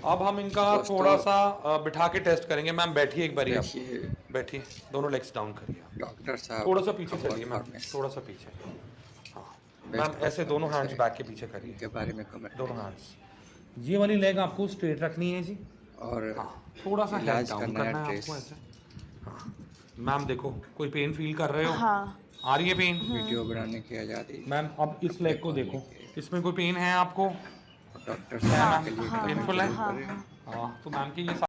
अब हम इनका दोस्तों थोड़ा सा बिठा के टेस्ट करेंगे। मैम बैठिए एक बारी, आप देखिए बैठिए, दोनों लेग्स डाउन करिए आप। डॉक्टर साहब थोड़ा सा पीछे का चलिए मैम, परफॉर्मेंस, थोड़ा सा पीछे। हाँ बेस्ट मैम, ऐसे दोनों परफॉर्मेंस हैंड्स है। बैक के पीछे करिए, इनके बारे में कमेंट दोनों कीजिए हैंड्स। ये वाली लेग आपको स्ट्रेट रखनी है जी। और हाँ, थोड़ा सा हेड इलाज का डाउन नया करना है ड्रेस आपको ऐसे। हाँ मैम देखो, कोई पेन फील कर रहे हो? हाँ। आ रही है पेन? वीडियो बनाने की आज़ादी, मैम अब इस कपड़े लेग को पहनने देखो, की, इसमें कोई पेन है आपको? और डॉक्टर है साहब हाँ के मैम, लिए हाँ कमेंट हाँ पेनफुल है? जरूर हाँ करें। हाँ। हाँ तो मैम की ये